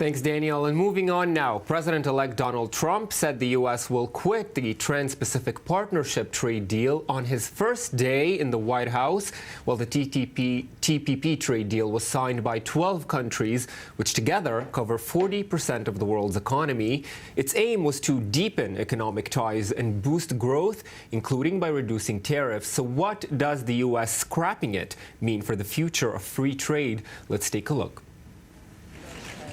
Thanks, Daniel. And moving on now, President-elect Donald Trump said the U.S. will quit the Trans-Pacific Partnership trade deal on his first day in the White House, while the TPP trade deal was signed by 12 countries, which together cover 40% of the world's economy. Its aim was to deepen economic ties and boost growth, including by reducing tariffs. So what does the U.S. scrapping it mean for the future of free trade? Let's take a look.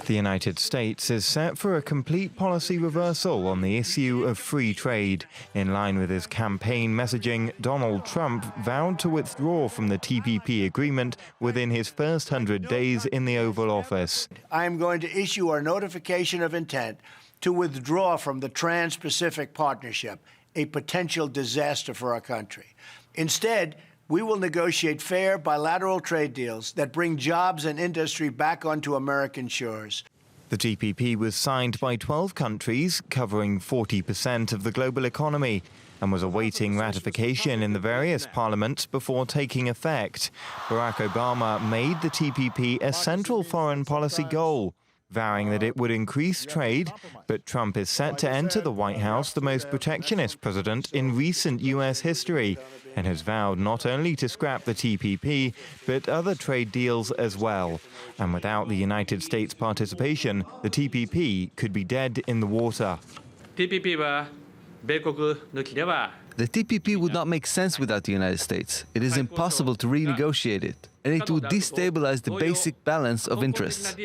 The United States is set for a complete policy reversal on the issue of free trade. In line with his campaign messaging, Donald Trump vowed to withdraw from the TPP agreement within his first 100 days in the Oval Office. I am going to issue our notification of intent to withdraw from the Trans-Pacific Partnership, a potential disaster for our country. Instead, we will negotiate fair bilateral trade deals that bring jobs and industry back onto American shores. The TPP was signed by 12 countries, covering 40% of the global economy, and was awaiting ratification in the various parliaments before taking effect. Barack Obama made the TPP a central foreign policy goal, vowing that it would increase trade, but Trump is set to enter the White House the most protectionist president in recent U.S. history, and has vowed not only to scrap the TPP, but other trade deals as well. And without the United States' participation, the TPP could be dead in the water. The TPP would not make sense without the United States. It is impossible to renegotiate it, and it would destabilize the basic balance of interests.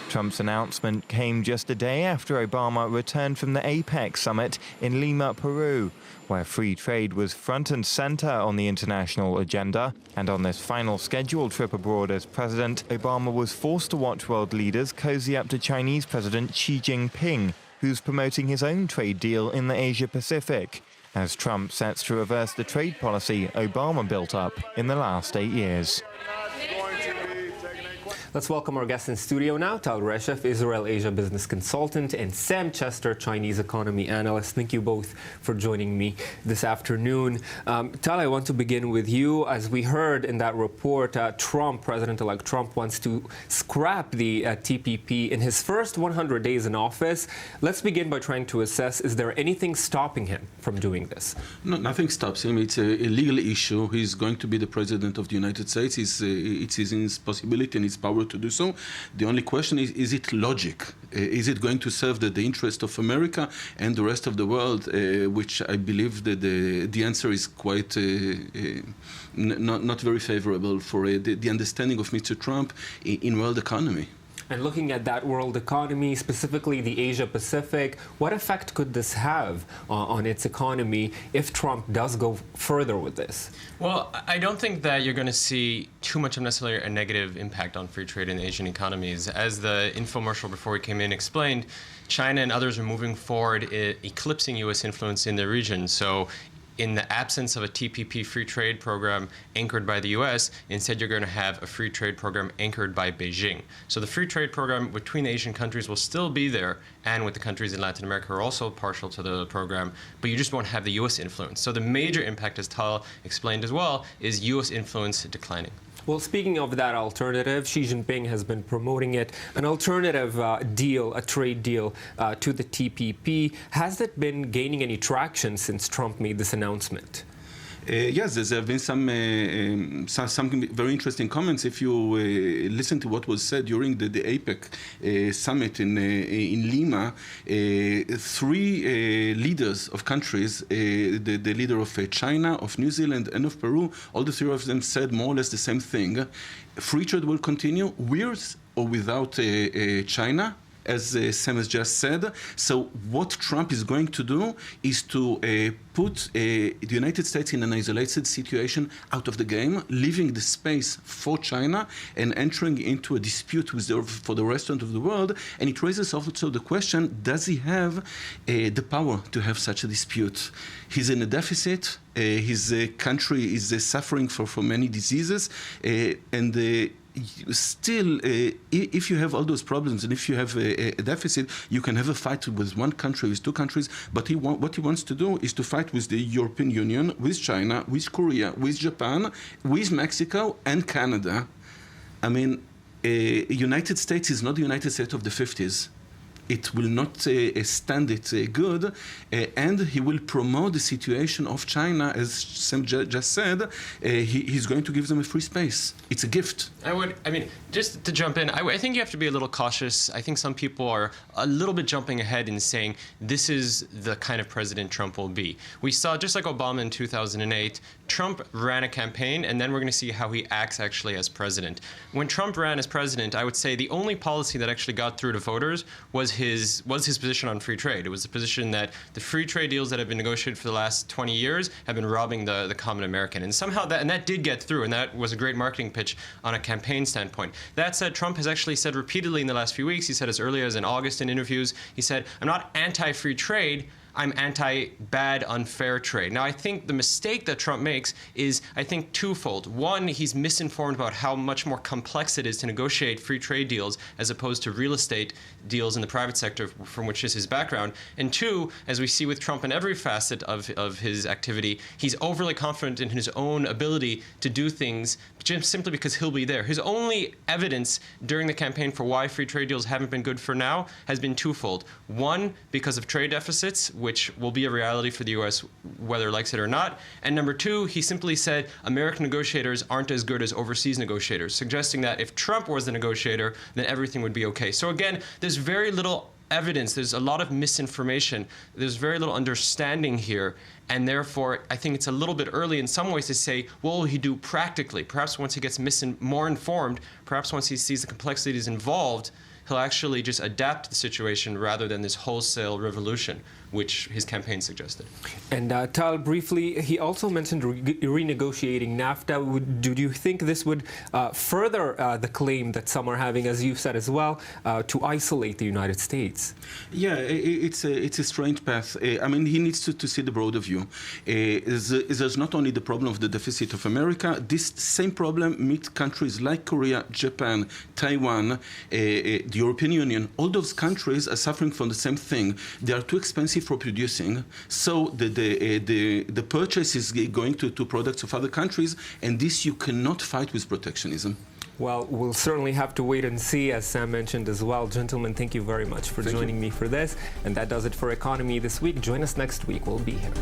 Trump's announcement came just a day after Obama returned from the APEC summit in Lima, Peru, where free trade was front and center on the international agenda. And on this final scheduled trip abroad as president, Obama was forced to watch world leaders cozy up to Chinese President Xi Jinping, who's promoting his own trade deal in the Asia-Pacific, as Trump sets to reverse the trade policy Obama built up in the last 8 years. Let's welcome our guest in studio now, Tal Reshef, Israel-Asia business consultant, and Sam Chester, Chinese economy analyst. Thank you both for joining me this afternoon. Tal, I want to begin with you. As we heard in that report, President-elect Trump wants to scrap the TPP in his first 100 days in office. Let's begin by trying to assess, is there anything stopping him from doing this? No, nothing stops him. It's a legal issue. He's going to be the president of the United States. It's in his possibility and his power to do so. The only question is it logic? Is it going to serve the interest of America and the rest of the world, which I believe that the answer is quite not very favorable for the understanding of Mr. Trump in world economy. And looking at that world economy, specifically the Asia-Pacific, what effect could this have on its economy if Trump does go further with this? Well, I don't think that you're going to see too much of necessarily a negative impact on free trade in Asian economies. As the infomercial before we came in explained, China and others are moving forward, eclipsing U.S. influence in the region. So in the absence of a TPP free trade program anchored by the U.S., instead you're going to have a free trade program anchored by Beijing. So the free trade program between the Asian countries will still be there, and with the countries in Latin America who are also partial to the program, but you just won't have the U.S. influence. So the major impact, as Tal explained as well, is U.S. influence declining. Well, speaking of that alternative, Xi Jinping has been promoting it, an alternative deal, a trade deal to the TPP. Has it been gaining any traction since Trump made this announcement? Yes, there have been some very interesting comments. If you listen to what was said during the APEC summit in Lima, three leaders of countries, the leader of China, of New Zealand, and of Peru, all the three of them said more or less the same thing. Free trade will continue with or without China, as Sam has just said. So what Trump is going to do is to put the United States in an isolated situation out of the game, leaving the space for China and entering into a dispute with for the rest of the world. And it raises also the question, does he have the power to have such a dispute? He's in a deficit. His country is suffering for many diseases. Still, if you have all those problems and if you have a deficit, you can have a fight with one country, with two countries. But what he wants to do is to fight with the European Union, with China, with Korea, with Japan, with Mexico and Canada. I mean, United States is not the United States of the 50s. It will not stand it good, and he will promote the situation of China, as Sam just said. He's going to give them a free space. It's a gift. Just to jump in, I think you have to be a little cautious. I think some people are a little bit jumping ahead and saying this is the kind of president Trump will be. We saw, just like Obama in 2008, Trump ran a campaign, and then we're going to see how he acts actually as president. When Trump ran as president, I would say the only policy that actually got through to voters was his position on free trade. It was the position that the free trade deals that have been negotiated for the last 20 years have been robbing the common American. And somehow that did get through, and that was a great marketing pitch on a campaign standpoint. That said, Trump has actually said repeatedly in the last few weeks, he said as early as in August in interviews, he said, I'm not anti-free trade, I'm anti-bad, unfair trade. Now, I think the mistake that Trump makes is, I think, twofold. One, he's misinformed about how much more complex it is to negotiate free trade deals as opposed to real estate deals in the private sector, from which is his background. And two, as we see with Trump in every facet of his activity, he's overly confident in his own ability to do things just simply because he'll be there. His only evidence during the campaign for why free trade deals haven't been good for now has been twofold. One, because of trade deficits, which will be a reality for the U.S. whether it likes it or not. And number two, he simply said American negotiators aren't as good as overseas negotiators, suggesting that if Trump was the negotiator, then everything would be okay. So again, there's very little evidence, there's a lot of misinformation, there's very little understanding here, and therefore I think it's a little bit early in some ways to say, what will he do practically? Perhaps once he gets more informed, perhaps once he sees the complexities involved, he'll actually just adapt to the situation rather than this wholesale revolution, which his campaign suggested. And Tal, briefly, he also mentioned renegotiating NAFTA. Do you think this would further the claim that some are having, as you said as well, to isolate the United States? Yeah, it's a strange path. I mean, he needs to see the broader view. There's not only the problem of the deficit of America, this same problem meets countries like Korea, Japan, Taiwan, the European Union. All those countries are suffering from the same thing. They are too expensive for producing, so the purchase is going to products of other countries, and this you cannot fight with protectionism. Well, we'll certainly have to wait and see, as Sam mentioned as well. Gentlemen, thank you very much for joining me for this. And that does it for Economy This Week. Join us next week. We'll be here.